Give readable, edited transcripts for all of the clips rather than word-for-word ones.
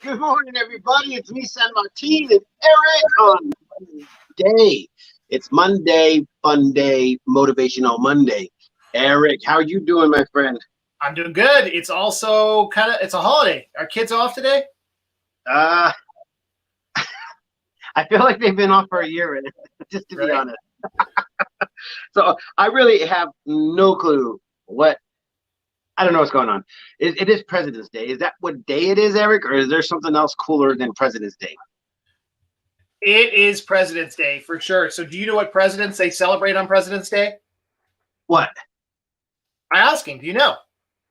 Good morning, everybody. It's me, San Martin, and Eric on Monday. It's Monday, fun day, motivational Monday. Eric, how you doing, my friend? I'm doing good. It's also it's a holiday. Are kids off today? Uh, I feel like they've been off for a year, just to be Right. honest. So I really have no clue what. I don't know what's going on. It is President's Day. Is that what day it is, Eric, or is there something else cooler than President's Day? It is President's Day for sure. So do you know what presidents they celebrate on President's Day? What? I asking, do you know?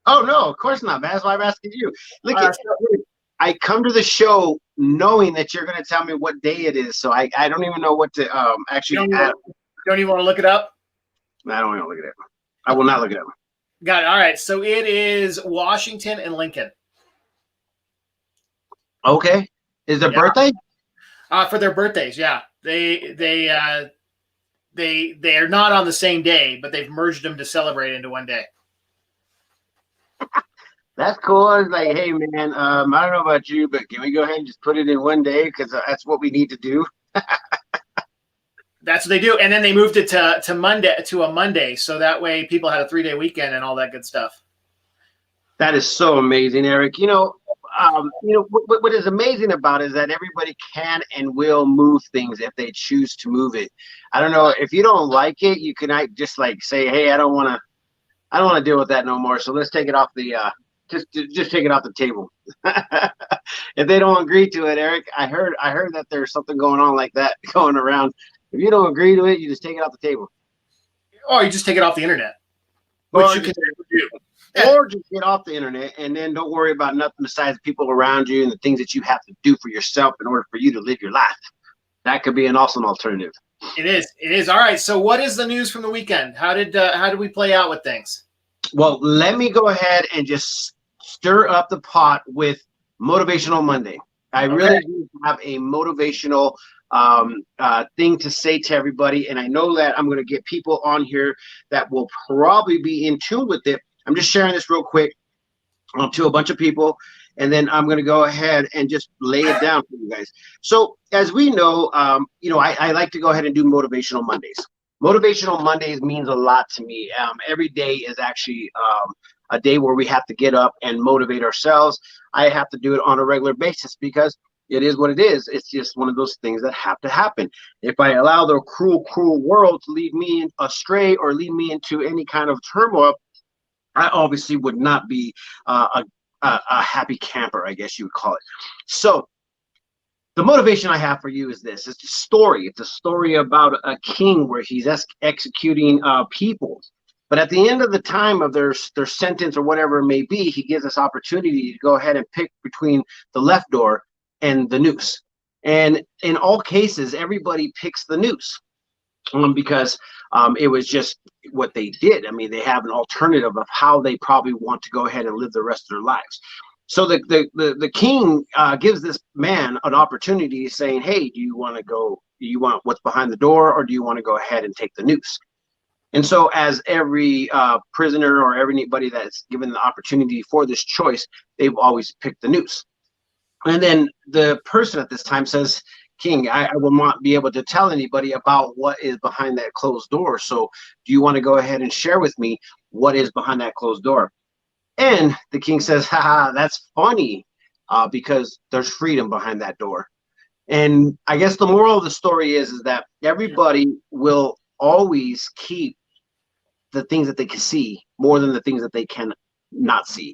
Oh no, of course not, man. That's why I'm asking you. Look at So I come to the show knowing that you're going to tell me what day it is, so I don't even know what to you actually don't, add. don't even want to look it up? I don't want to look at it. I will not look at it. Got it. All right. So it is Washington and Lincoln. Okay, is their Yeah. birthday? For their birthdays, yeah. They are not on the same day, but they've merged them to celebrate into one day. That's cool. It's like, hey man, I don't know about you, but can we go ahead and just put it in one day because that's what we need to do. That's what they do, and then they moved it to a Monday, so that way people had a 3-day weekend and all that good stuff. That is so amazing, Eric. What is amazing about it is that everybody can and will move things if they choose to move it. I don't know if you don't like it, you can just like say, hey, I don't want to deal with that no more. So let's take it off the just take it off the table. If they don't agree to it, Eric, I heard that there's something going on like that going around. If you don't agree to it, you just take it off the table. Or you just take it off the internet, Or which you can do. Or just get off the internet and then don't worry about nothing besides the people around you and the things that you have to do for yourself in order for you to live your life. That could be an awesome alternative. It is. All right. So what is the news from the weekend? How did we play out with things? Well, let me go ahead and just stir up the pot with Motivational Monday. I really do have a motivational thing to say to everybody, and I know that I'm going to get people on here that will probably be in tune with it. I'm just sharing this real quick to a bunch of people, and then I'm going to go ahead and just lay it down for you guys. So as we know, I like to go ahead and do Motivational Mondays. Motivational Mondays means a lot to me. Every day is actually a day where we have to get up and motivate ourselves. I have to do it on a regular basis because it is what it is. It's just one of those things that have to happen. If I allow the cruel world to lead me astray or lead me into any kind of turmoil, I obviously would not be a happy camper, I guess you would call it. So the motivation I have for you is this. It's a story. It's a story about a king where he's executing people. But at the end of the time of their sentence or whatever it may be, he gives us opportunity to go ahead and pick between the left door and the noose. And in all cases, everybody picks the noose because it was just what they did. I mean, they have an alternative of how they probably want to go ahead and live the rest of their lives. So the king gives this man an opportunity saying, hey, do you want what's behind the door, or do you want to go ahead and take the noose? And so as every prisoner or anybody that's given the opportunity for this choice, they've always picked the noose. And then the person at this time says, King, I will not be able to tell anybody about what is behind that closed door. So do you want to go ahead and share with me what is behind that closed door? And the king says, haha, that's funny, because there's freedom behind that door. And I guess the moral of the story is that everybody will always keep the things that they can see more than the things that they can not see.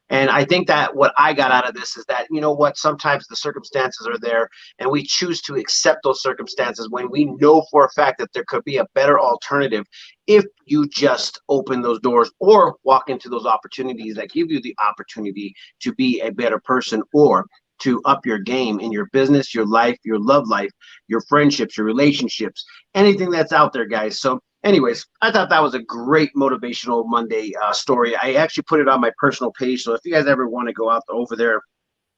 And I think that what I got out of this is that, you know what, sometimes the circumstances are there and we choose to accept those circumstances when we know for a fact that there could be a better alternative if you just open those doors or walk into those opportunities that give you the opportunity to be a better person or to up your game in your business, your life, your love life, your friendships, your relationships, anything that's out there, guys. So anyways, I thought that was a great motivational Monday story. I actually put it on my personal page. So if you guys ever want to go out over there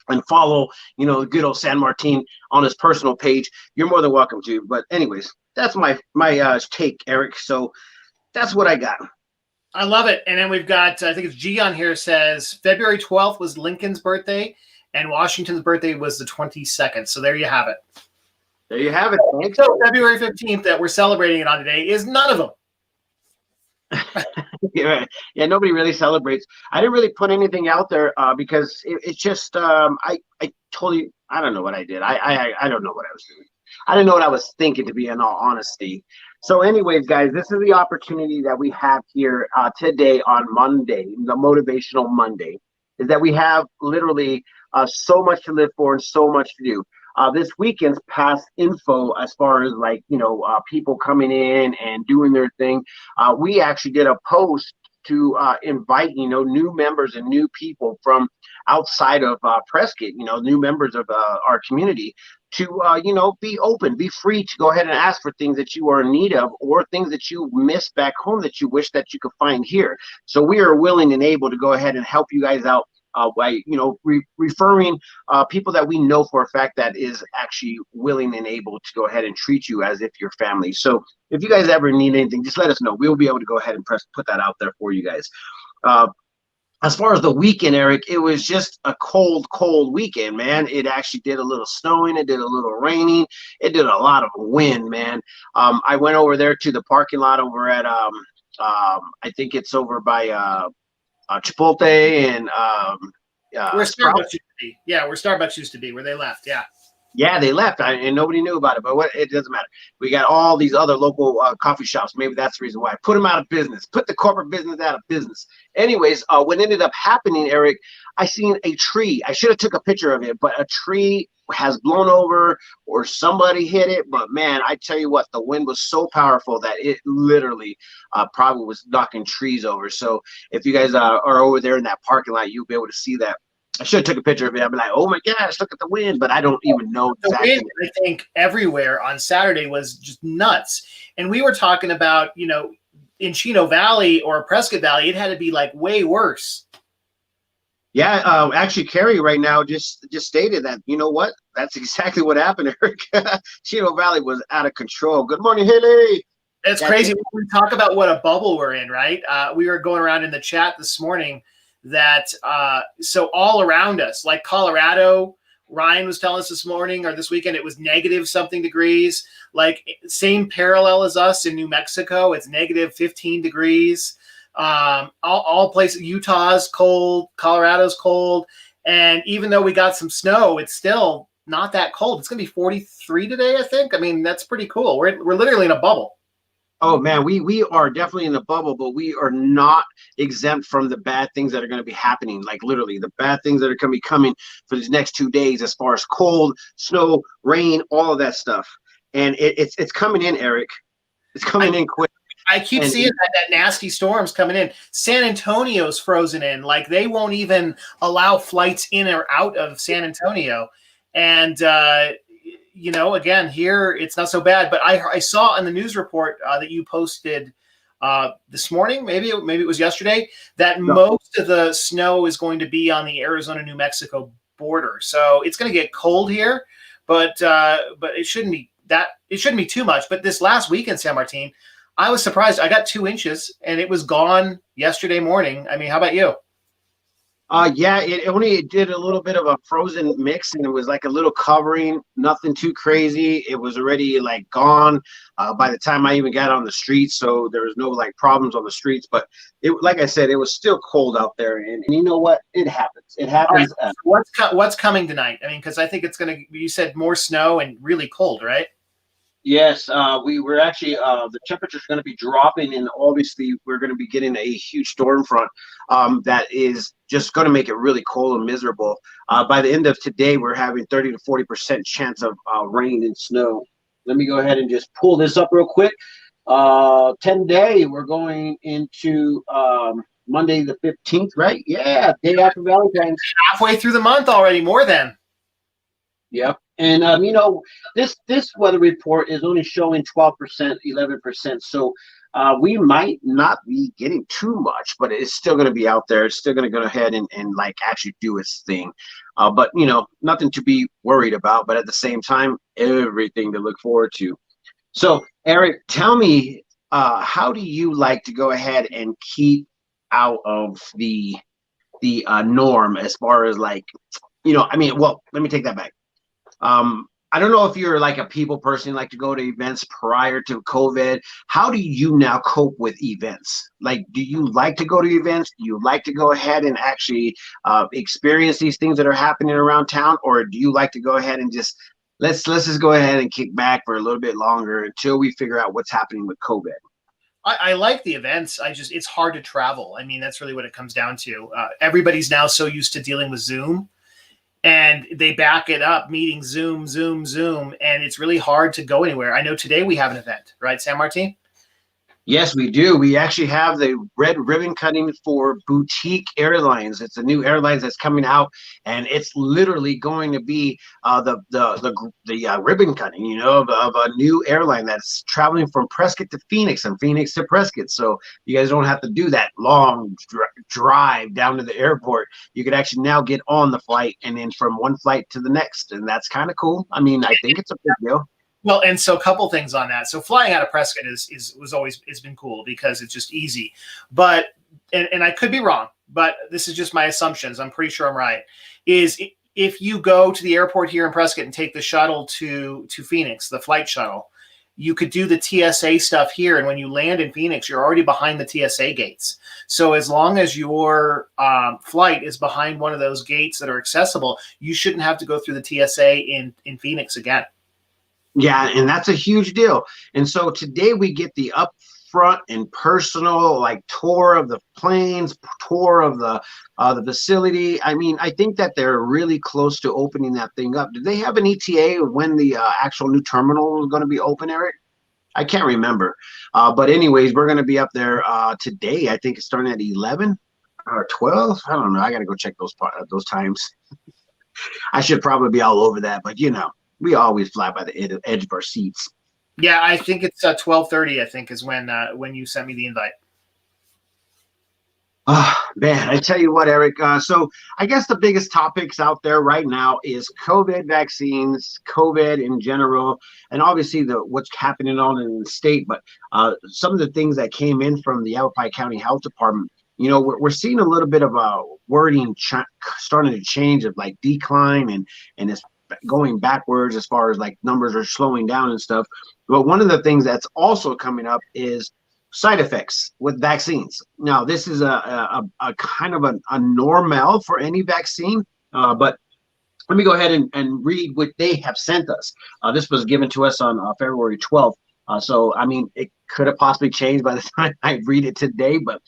and follow, good old San Martin on his personal page, you're more than welcome to. But anyways, that's my take, Eric. So that's what I got. I love it. And then we've got, I think it's G on here says February 12th was Lincoln's birthday. and Washington's birthday was the 22nd. So there you have it. There you have it. Thanks. So February 15th that we're celebrating it on today is none of them. Yeah, nobody really celebrates. I didn't really put anything out there because it's just I totally I don't know what I did. I don't know what I was doing. I didn't know what I was thinking, to be in all honesty. So, anyways, guys, this is the opportunity that we have here today on Monday, the Motivational Monday, is that we have literally so much to live for and so much to do. This weekend's past info, as far as like, people coming in and doing their thing. We actually did a post to invite, new members and new people from outside of Prescott, new members of our community to, be open, be free to go ahead and ask for things that you are in need of or things that you missed back home that you wish that you could find here. So we are willing and able to go ahead and help you guys out by referring people that we know for a fact that is actually willing and able to go ahead and treat you as if you're family. So if you guys ever need anything, just let us know. We'll be able to go ahead and put that out there for you guys. As far as the weekend, Eric, it was just a cold weekend, man. It actually did a little snowing. It did a little raining. It did a lot of wind, man. I went over there to the parking lot over at I think it's over by Chipotle and where Starbucks used to be. Yeah, where Starbucks used to be, where they left. Yeah. Yeah, they left, and nobody knew about it. But it doesn't matter. We got all these other local coffee shops. Maybe that's the reason why. Put them out of business. Put the corporate business out of business. Anyways, what ended up happening, Eric, I seen a tree. I should have took a picture of it, but a tree has blown over or somebody hit it. But, man, I tell you what, the wind was so powerful that it literally probably was knocking trees over. So if you guys are over there in that parking lot, you'll be able to see that. I should have took a picture of it. I'd be like, oh my gosh, look at the wind, but I don't even know exactly. The wind, I think, everywhere on Saturday was just nuts. And we were talking about, in Chino Valley or Prescott Valley, it had to be like way worse. Yeah, actually, Carrie right now just stated that, you know what? That's exactly what happened, Eric. Chino Valley was out of control. Good morning, Haley. It's crazy. We talk about what a bubble we're in, right? We were going around in the chat this morning that so all around us, like Colorado, Ryan was telling us this morning or this weekend, it was negative something degrees. Like same parallel as us in New Mexico, it's negative 15 degrees. All places, Utah's cold, Colorado's cold, and even though we got some snow, it's still not that cold. It's gonna be 43 today, I think. I mean, that's pretty cool. We're literally in a bubble. Oh man, we are definitely in the bubble, but we are not exempt from the bad things that are going to be happening. Like literally, the bad things that are going to be coming for these next 2 days, as far as cold, snow, rain, all of that stuff. And it's coming in, Eric. It's coming in quick. I keep seeing that nasty storm's coming in. San Antonio's frozen in. Like they won't even allow flights in or out of San Antonio. And again, here it's not so bad, but I saw in the news report that you posted this morning, maybe it was yesterday, that most of the snow is going to be on the Arizona-New Mexico border. So it's going to get cold here, but it shouldn't be too much. But this last weekend, San Martin, I was surprised. I got 2 inches and it was gone yesterday morning. I mean, how about you? Yeah, it only did a little bit of a frozen mix, and it was like a little covering, nothing too crazy. It was already like gone by the time I even got on the streets, so there was no like problems on the streets. But it, like I said, it was still cold out there, and you know what? It happens. It happens. Right. So what's coming tonight? I mean, because I think it's gonna. You said more snow and really cold, right? Yes, we were actually the temperature's going to be dropping, and obviously we're going to be getting a huge storm front that is just going to make it really cold and miserable. By the end of today, we're having 30 to 40% chance of rain and snow. Let me go ahead and just pull this up real quick. 10-day, we're going into Monday the 15th, right? Yeah, day after Valentine's. Halfway through the month already, more than. Yep. And, this weather report is only showing 12%, 11%. So we might not be getting too much, but it's still going to be out there. It's still going to go ahead and like actually do its thing. But, nothing to be worried about. But at the same time, everything to look forward to. So, Eric, tell me, how do you like to go ahead and keep out of the norm as far as like I mean, well, let me take that back. I don't know if you're like a people person, like to go to events prior to COVID. How do you now cope with events? Like, do you like to go to events? Do you like to go ahead and actually experience these things that are happening around town, or do you like to go ahead and just let's just go ahead and kick back for a little bit longer until we figure out what's happening with COVID? I like the events. It's hard to travel. I mean, that's really what it comes down to. Everybody's now so used to dealing with Zoom, and they back it up, meeting Zoom, and it's really hard to go anywhere. I know today we have an event, right, San Martin? Yes, we do. We actually have the red ribbon cutting for Boutique Airlines. It's a new airlines that's coming out, and it's literally going to be the ribbon cutting, of a new airline that's traveling from Prescott to Phoenix and Phoenix to Prescott. So you guys don't have to do that long drive down to the airport. You could actually now get on the flight and then from one flight to the next, and that's kind of cool. I mean, I think it's a big deal. Well, and so a couple things on that. So flying out of Prescott has been cool because it's just easy. But and I could be wrong, but this is just my assumptions. I'm pretty sure I'm right. Is if you go to the airport here in Prescott and take the shuttle to Phoenix, the flight shuttle, you could do the TSA stuff here, and when you land in Phoenix, you're already behind the TSA gates. So as long as your flight is behind one of those gates that are accessible, you shouldn't have to go through the TSA in Phoenix again. Yeah, and that's a huge deal. And so today we get the upfront and personal tour of the planes, tour of the facility. I mean, I think that they're really close to opening that thing up. Do they have an ETA of when the actual new terminal is going to be open, Eric? I can't remember. But anyways, we're going to be up there today. I think it's starting at 11 or 12. I don't know. I got to go check those times. I should probably be all over that, but we always fly by the edge of our seats. Yeah, I think it's 12:30. I think is when you sent me the invite. Oh man, I tell you what, Eric. So I guess the biggest topics out there right now is COVID vaccines, COVID in general, and obviously what's happening on in the state. But some of the things that came in from the Yavapai County Health Department. We're seeing a little bit of a wording starting to change of decline and it's going backwards as far as numbers are slowing down and stuff. But one of the things that's also coming up is side effects with vaccines. Now, this is a kind of a normal for any vaccine, but let me go ahead and read what they have sent us. This was given to us on February 12th. So, I mean, it could have possibly changed by the time I read it today, but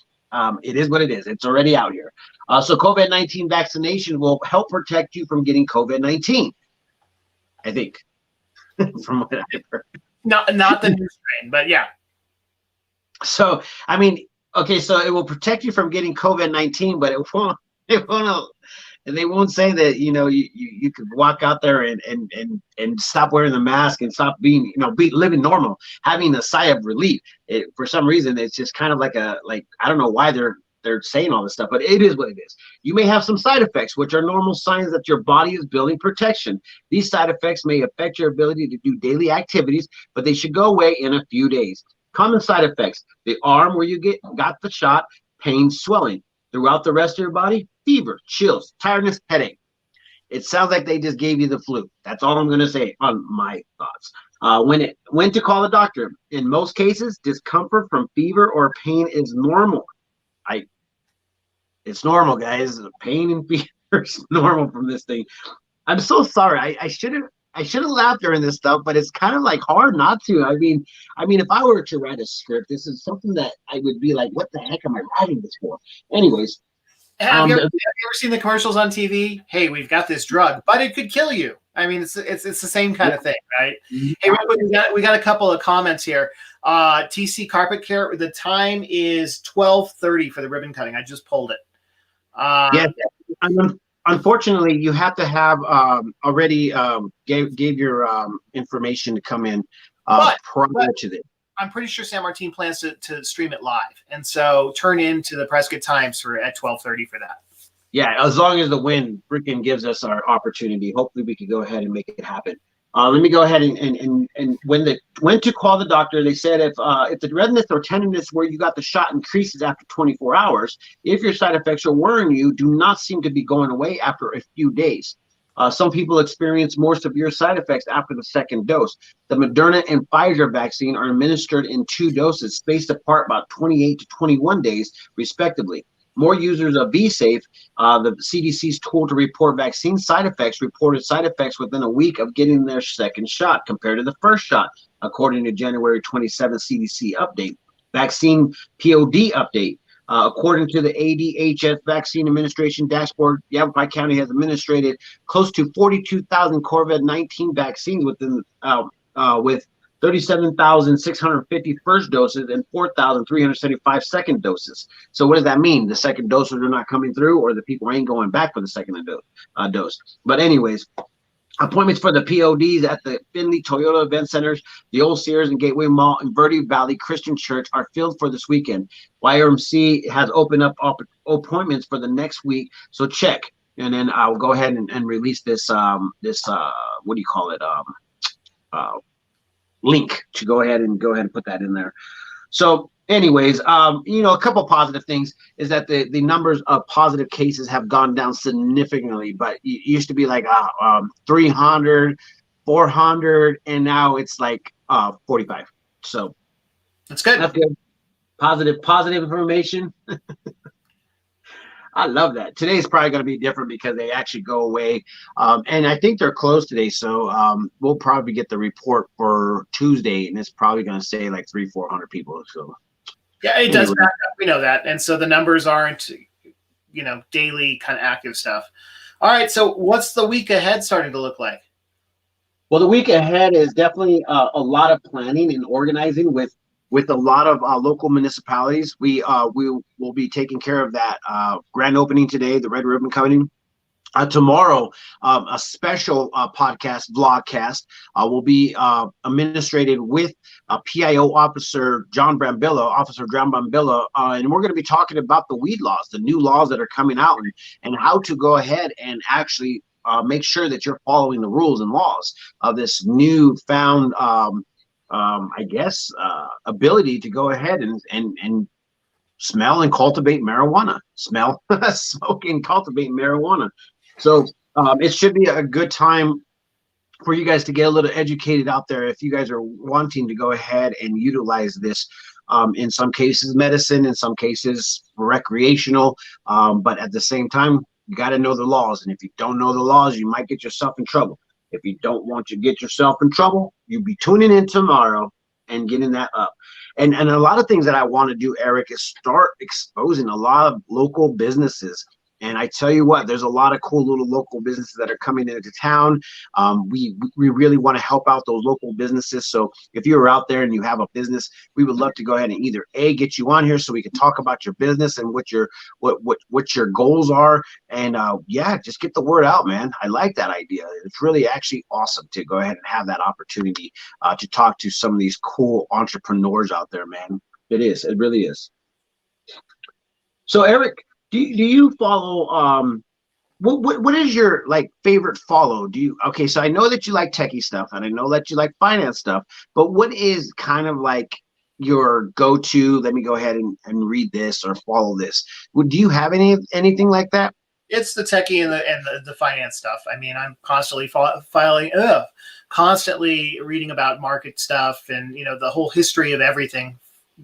it is what it is. It's already out here. So COVID-19 vaccination will help protect you from getting COVID-19. I think, from what I've heard. Not the new strain, but yeah. So, I mean, okay, so it will protect you from getting COVID-19, but they won't say that, you could walk out there and stop wearing the mask and stop being, living normal, having a sigh of relief. For some reason, it's just kind of I don't know why they're saying all this stuff, but it is what it is. You may have some side effects, which are normal signs that your body is building protection. These side effects may affect your ability to do daily activities, but they should go away in a few days. Common side effects: the arm where you got the shot, pain, swelling. Throughout the rest of your body, fever, chills, tiredness, headache. It sounds like they just gave you the flu. That's all I'm going to say on my thoughts. When to call a doctor? In most cases, discomfort from fever or pain is normal. It's normal, guys. Pain and fever is normal from this thing. I'm so sorry. I should have laughed during this stuff, but it's kind of hard not to. I mean, if I were to write a script, this is something that I would be like, what the heck am I writing this for? Anyways. Have you ever seen the commercials on TV? Hey, we've got this drug, but it could kill you. I mean, it's the same kind of thing, right? Mm-hmm. Hey, real quick, we got a couple of comments here. TC Carpet Care, the time is 12:30 for the ribbon cutting. I just pulled it. Yes. Unfortunately, you have to have already gave your information to come in prior to this. I'm pretty sure San Martin plans to stream it live, and so turn into the Prescott Times at 12:30 for that. Yeah, as long as the wind freaking gives us our opportunity, hopefully we can go ahead and make it happen. Let me go ahead and when to call the doctor. They said if the redness or tenderness where you got the shot increases after 24 hours, if your side effects are worrying you, do not seem to be going away after a few days. Some people experience more severe side effects after the second dose. The Moderna and Pfizer vaccine are administered in 2 doses, spaced apart about 28 to 21 days, respectively. More users of VSafe, the CDC's tool to report vaccine side effects, reported side effects within a week of getting their second shot compared to the first shot, according to January 27th CDC update. Vaccine POD update. According to the ADHS Vaccine Administration dashboard, Yavapai County has administered close to 42,000 COVID-19 vaccines with 37,650 first doses and 4,375 second doses. So what does that mean? The second doses are not coming through, or the people ain't going back for the second dose. But anyways, appointments for the PODs at the Findlay Toyota Event Centers, the Old Sears and Gateway Mall, and Verde Valley Christian Church are filled for this weekend. YRMC has opened up appointments for the next week, so check. And then I'll go ahead and release this what do you call it? Link to go ahead and put that in there. So anyways, a couple positive things is that the numbers of positive cases have gone down significantly, but it used to be like 300, 400, and now it's like 45. So that's good. That's good. Positive information. I love that. Today's probably going to be different because they actually go away. And I think they're closed today. So we'll probably get the report for Tuesday, and it's probably going to say like 300-400 people. So yeah, it does back up. We know that. And so the numbers aren't, daily kind of active stuff. All right. So what's the week ahead starting to look like? Well, the week ahead is definitely a lot of planning and organizing with a lot of local municipalities. We will be taking care of that grand opening today, the Red Ribbon Cutting. Tomorrow, a special podcast, vlogcast, will be administrated with PIO Officer John Brambilla, and we're going to be talking about the weed laws, the new laws that are coming out, and how to go ahead and actually make sure that you're following the rules and laws of this newfound ability to go ahead and smell and cultivate marijuana. Smoke and cultivate marijuana. So it should be a good time for you guys to get a little educated out there if you guys are wanting to go ahead and utilize this. In some cases, medicine, in some cases, recreational. But at the same time, you got to know the laws. And if you don't know the laws, you might get yourself in trouble. If you don't want to get yourself in trouble, you'll be tuning in tomorrow and getting that up. And a lot of things that I want to do, Eric, is start exposing a lot of local businesses. And I tell you what, there's a lot of cool little local businesses that are coming into town. We really want to help out those local businesses. So if you're out there and you have a business, we would love to go ahead and either get you on here so we can talk about your business and what your goals are. And just get the word out, man. I like that idea. It's really actually awesome to go ahead and have that opportunity to talk to some of these cool entrepreneurs out there, man. It is. It really is. So Eric, do you follow what is your favorite follow? So I know that you like techie stuff and I know that you like finance stuff, but what is kind of like your go-to, let me go ahead and read this or follow this? Do you have anything like that? It's the techie and the finance stuff. I mean, I'm constantly constantly reading about market stuff and the whole history of everything.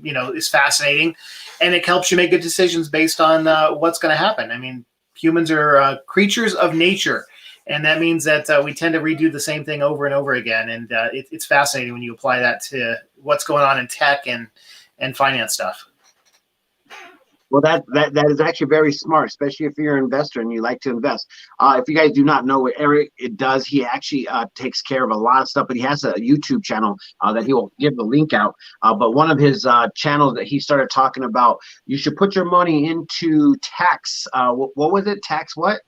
Is fascinating, and it helps you make good decisions based on what's going to happen. I mean, humans are creatures of nature, and that means that we tend to redo the same thing over and over again. And it's fascinating when you apply that to what's going on in tech and finance stuff. Well, that is actually very smart, especially if you're an investor and you like to invest. If you guys do not know what Eric does, he actually takes care of a lot of stuff, but he has a YouTube channel that he will give the link out. But one of his channels that he started talking about, you should put your money into tax. What was it? Tax what?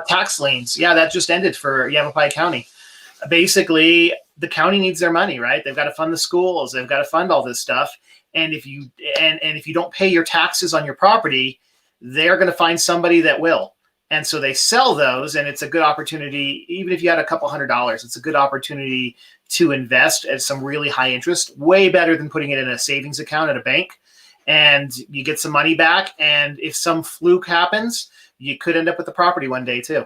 Tax liens. Yeah, that just ended for Yavapai County. Basically, the county needs their money, right? They've got to fund the schools. They've got to fund all this stuff. And if you don't pay your taxes on your property, they're going to find somebody that will. And so they sell those, and it's a good opportunity. Even if you had a couple $100s, it's a good opportunity to invest at some really high interest, way better than putting it in a savings account at a bank. And you get some money back. And if some fluke happens, you could end up with the property one day too.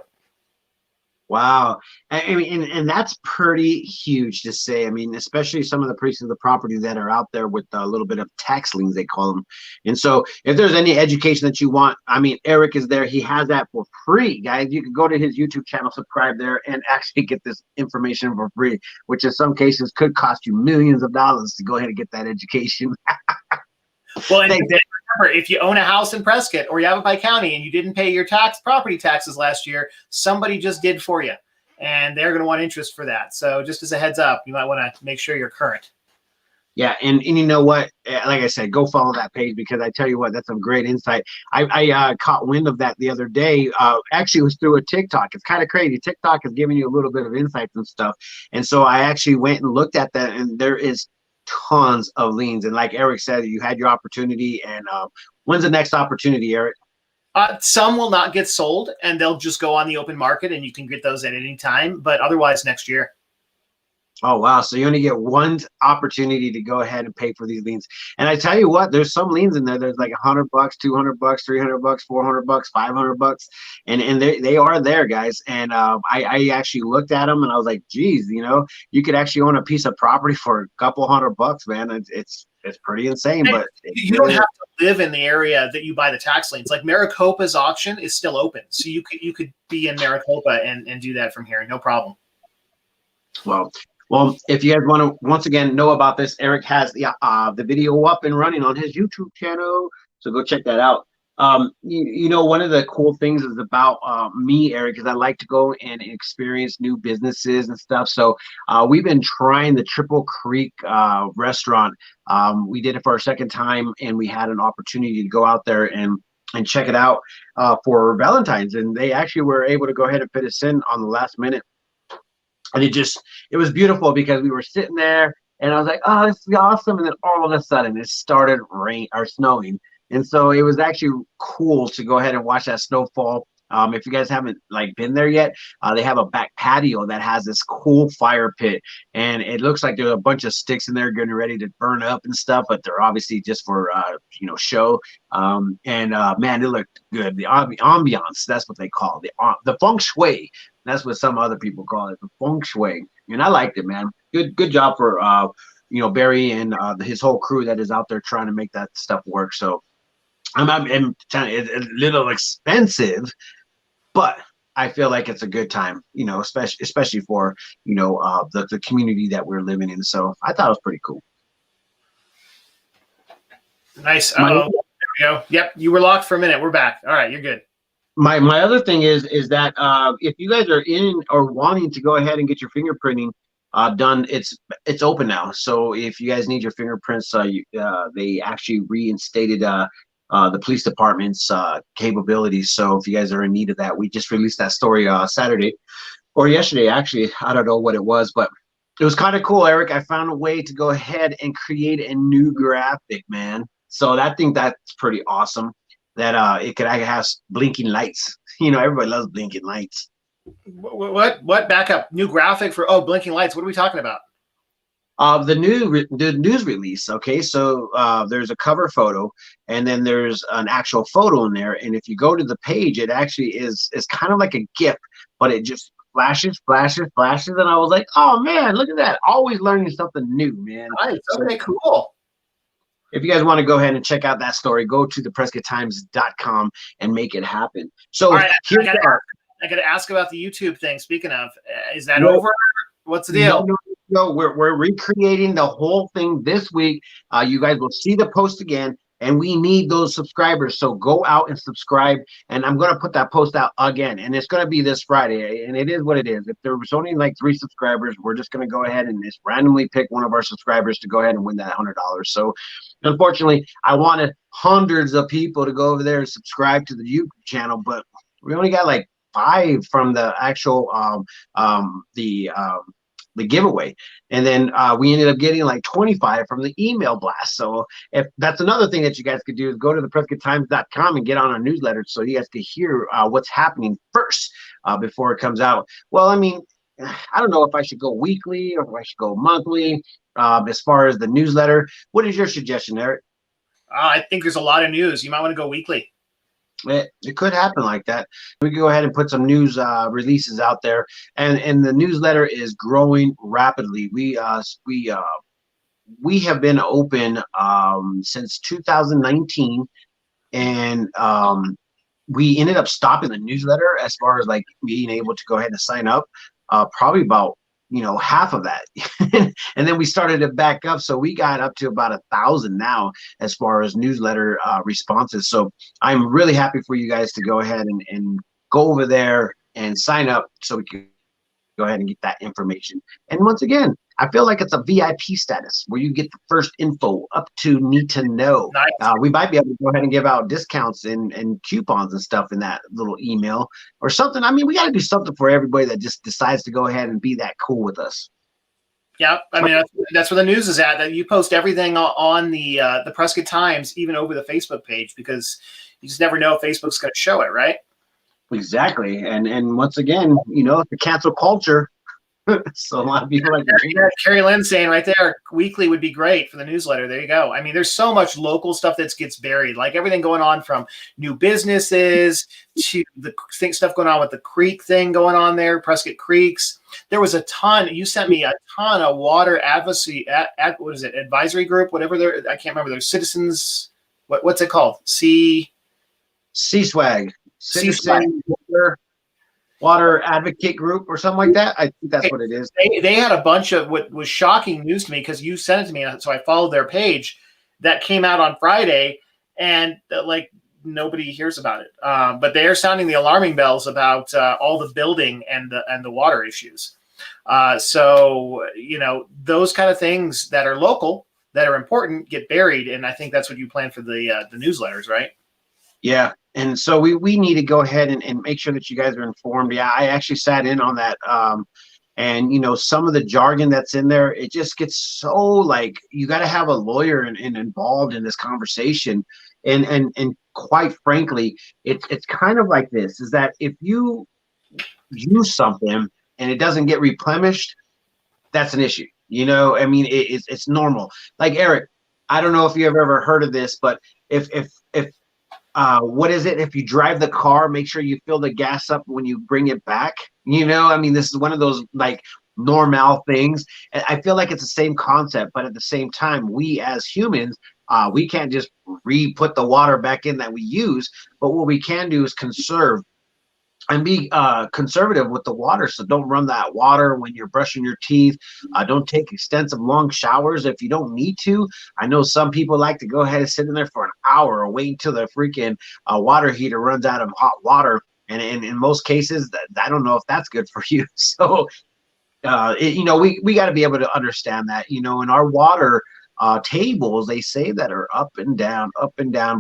Wow. I mean, and that's pretty huge to say. I mean, especially some of the pieces of the property that are out there with a little bit of tax liens, they call them. And so, if there's any education that you want, I mean, Eric is there. He has that for free, guys. You can go to his YouTube channel, subscribe there, and actually get this information for free, which in some cases could cost you millions of dollars to go ahead and get that education. Well, and remember, if you own a house in Prescott or Yavapai County and you didn't pay your property taxes last year, somebody just did for you, and they're going to want interest for that. So just as a heads up, you might want to make sure you're current. Yeah, and you know what? Like I said, go follow that page because I tell you what, that's some great insight. I caught wind of that the other day. Actually, it was through a TikTok. It's kind of crazy. TikTok is giving you a little bit of insights and stuff. And so I actually went and looked at that, and there is tons of liens. And like Eric said, you had your opportunity. And when's the next opportunity, Eric? Some will not get sold, and they'll just go on the open market, and you can get those at any time. But otherwise, next year. Oh, wow. So you only get one opportunity to go ahead and pay for these liens. And I tell you what, there's some liens in there. There's like $100, $200, $300, $400, $500. And they are there, guys. And I actually looked at them and I was like, geez, you know, you could actually own a piece of property for a couple $100, man. It's pretty insane. But you don't have to live in the area that you buy the tax liens. Like Maricopa's auction is still open. So you could be in Maricopa and do that from here. No problem. Well, if you guys want to once again know about this, Eric has the video up and running on his YouTube channel, so go check that out. You know, one of the cool things is about me, Eric, is I like to go and experience new businesses and stuff. So we've been trying the Triple Creek restaurant. We did it for our second time, and we had an opportunity to go out there and check it out for Valentine's, and they actually were able to go ahead and fit us in on the last minute. And it was beautiful because we were sitting there and I was like, oh, this is awesome. And then all of a sudden it started snowing. And so it was actually cool to go ahead and watch that snowfall. If you guys haven't like been there yet, they have a back patio that has this cool fire pit, and it looks like there's a bunch of sticks in there getting ready to burn up and stuff, but they're obviously just for show. Man, it looked good. The ambiance, that's what they call it. The feng shui. That's what some other people call it, the feng shui. And I liked it, man. Good job for Barry and his whole crew that is out there trying to make that stuff work. So I'm telling you, it's a little expensive, but I feel like it's a good time, you know, especially for the community that we're living in. So I thought it was pretty cool. Nice. There we go. Yep, you were locked for a minute. We're back. All right, you're good. My other thing is that if you guys are in or wanting to go ahead and get your fingerprinting done, it's open now. So if you guys need your fingerprints, they actually reinstated the police department's capabilities. So if you guys are in need of that, we just released that story Saturday or yesterday. Actually, I don't know what it was, but it was kind of cool, Eric. I found a way to go ahead and create a new graphic, man. So I think that's pretty awesome. That it could have blinking lights. You know, everybody loves blinking lights. What backup? New graphic for blinking lights. What are we talking about? The news release. Okay, so there's a cover photo, and then there's an actual photo in there. And if you go to the page, it actually is kind of like a GIF, but it just flashes. And I was like, oh man, look at that! Always learning something new, man. Nice. Okay, cool. If you guys want to go ahead and check out that story, go to theprescotttimes.com and make it happen. So all right, I got to ask about the YouTube thing. Speaking of, is that over? What's the deal? No, we're recreating the whole thing this week. You guys will see the post again, and we need those subscribers. So go out and subscribe, and I'm going to put that post out again, and it's going to be this Friday, and it is what it is. If there was only like 3 subscribers, we're just going to go ahead and just randomly pick one of our subscribers to go ahead and win that $100. So unfortunately, I wanted hundreds of people to go over there and subscribe to the YouTube channel, but we only got like 5 from the actual the giveaway, and then we ended up getting like 25 from the email blast. So if that's another thing that you guys could do, is go to theprescotttimes.com and get on our newsletter so you guys can hear what's happening first before it comes out. Well, I mean, I don't know if I should go weekly or if I should go monthly. As far as the newsletter, what is your suggestion, Eric? I think there's a lot of news. You might want to go weekly. It could happen like that. We can go ahead and put some news releases out there, and the newsletter is growing rapidly. We have been open since 2019, and we ended up stopping the newsletter as far as like being able to go ahead and sign up. Probably about half of that, and then we started it back up, so we got up to about 1,000 now as far as newsletter responses. So I'm really happy for you guys to go ahead and go over there and sign up so we can go ahead and get that information. And once again, I feel like it's a VIP status where you get the first info up to need to know. Nice. We might be able to go ahead and give out discounts and coupons and stuff in that little email or something. I mean, we got to do something for everybody that just decides to go ahead and be that cool with us. Yeah, I mean that's where the news is at. That you post everything on the Prescott Times, even over the Facebook page, because you just never know if Facebook's going to show it, right? Exactly, and once again, the cancel culture. So a lot of people like Carrie Lynn saying right there, weekly would be great for the newsletter. There you go. I mean, there's so much local stuff that gets buried, like everything going on from new businesses to the stuff going on with the creek thing going on there, Prescott Creeks. There was a ton. You sent me a ton of water advocacy. What is it? Advisory group, whatever. I can't remember. There's citizens. What's it called? CSWAG. Citizen Water Advocate Group or something like that. I think that's what it is. They had a bunch of what was shocking news to me because you sent it to me, so I followed their page. That came out on Friday, and like nobody hears about it. But they are sounding the alarming bells about all the building and the water issues. So those kind of things that are local, that are important, get buried, and I think that's what you plan for the newsletters, right? Yeah. And so we need to go ahead and make sure that you guys are informed. Yeah, I actually sat in on that. And some of the jargon that's in there, it just gets so like you got to have a lawyer and involved in this conversation. And quite frankly, it's kind of like this, is that if you use something and it doesn't get replenished, that's an issue. I mean, it's normal. Like Eric, I don't know if you have ever heard of this, but if what is it? If you drive the car, make sure you fill the gas up when you bring it back. I mean, this is one of those like normal things. And I feel like it's the same concept, but at the same time, we as humans, we can't just re-put the water back in that we use. But what we can do is conserve and be conservative with the water. So don't run that water when you're brushing your teeth. Don't take extensive long showers if you don't need to. I know some people like to go ahead and sit in there for an hour or wait until the freaking water heater runs out of hot water. And in most cases, I don't know if that's good for you. So, we got to be able to understand that, in our water tables, they say that are up and down,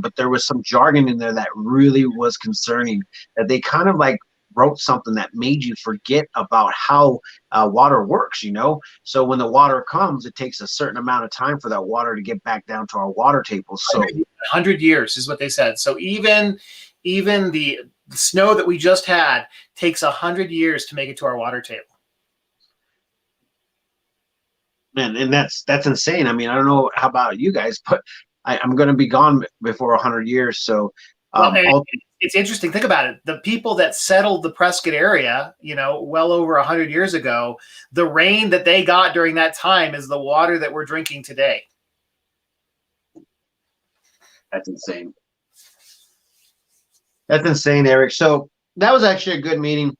but there was some jargon in there that really was concerning, that they kind of like wrote something that made you forget about how water works, So when the water comes, it takes a certain amount of time for that water to get back down to our water tables. So 100 years is what they said. So even the snow that we just had takes 100 years to make it to our water table. Man, and that's insane. I mean, I don't know how about you guys, but I'm going to be gone before 100 years. So it's interesting. Think about it. The people that settled the Prescott area, well over 100 years ago, the rain that they got during that time is the water that we're drinking today. That's insane. That's insane, Eric. So that was actually a good meeting.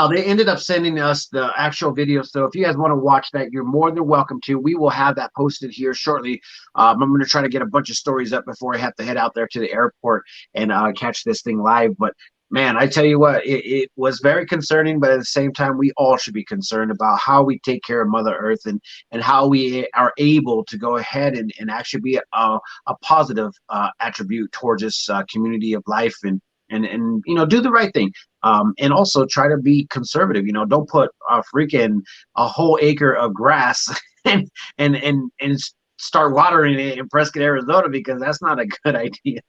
They ended up sending us the actual video. So if you guys want to watch that, you're more than welcome to. We will have that posted here shortly. I'm going to try to get a bunch of stories up before I have to head out there to the airport and catch this thing live. But man, I tell you what, it was very concerning, but at the same time, we all should be concerned about how we take care of Mother Earth and how we are able to go ahead and actually be a positive attribute towards this community of life and do the right thing. And also try to be conservative. Don't put a whole acre of grass and start watering it in Prescott, Arizona, because that's not a good idea.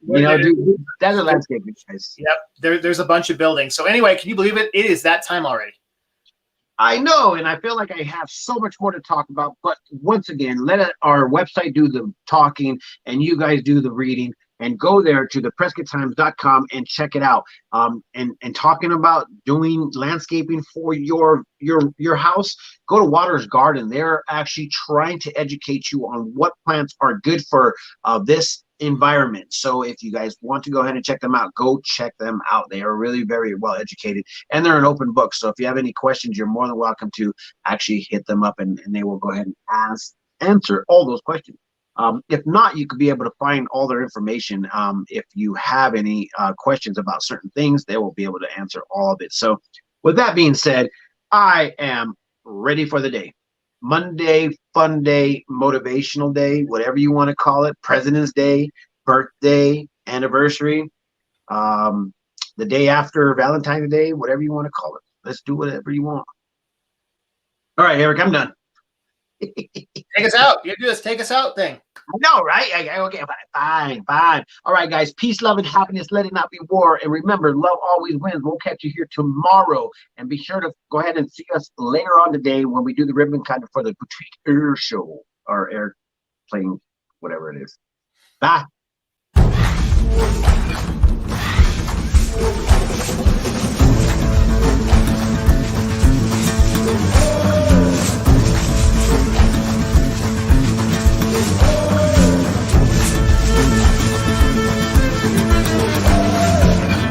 Yep. Do desert landscaping, guys. Yep. There's a bunch of buildings. So anyway, can you believe it? It is that time already. I know, and I feel like I have so much more to talk about. But once again, let our website do the talking, and you guys do the reading. and go there to the PrescottTimes.com and check it out. And talking about doing landscaping for your house, go to Waters Garden. They're actually trying to educate you on what plants are good for this environment. So if you guys want to go ahead and check them out, go check them out. They are really very well educated, and they're an open book. So if you have any questions, you're more than welcome to actually hit them up, and they will go ahead and answer all those questions. If not, you could be able to find all their information. If you have any questions about certain things, they will be able to answer all of it. So with that being said, I am ready for the day. Monday, fun day, motivational day, whatever you want to call it, President's Day, birthday, anniversary, the day after Valentine's Day, whatever you want to call it. Let's do whatever you want. All right, Eric, I'm done. Take us out. You do this take us out thing. I know, right? Okay, fine. All right, guys. Peace, love, and happiness. Let it not be war. And remember, love always wins. We'll catch you here tomorrow. And be sure to go ahead and see us later on today when we do the ribbon cutting for the Boutique Air Show, or airplane, whatever it is. Bye.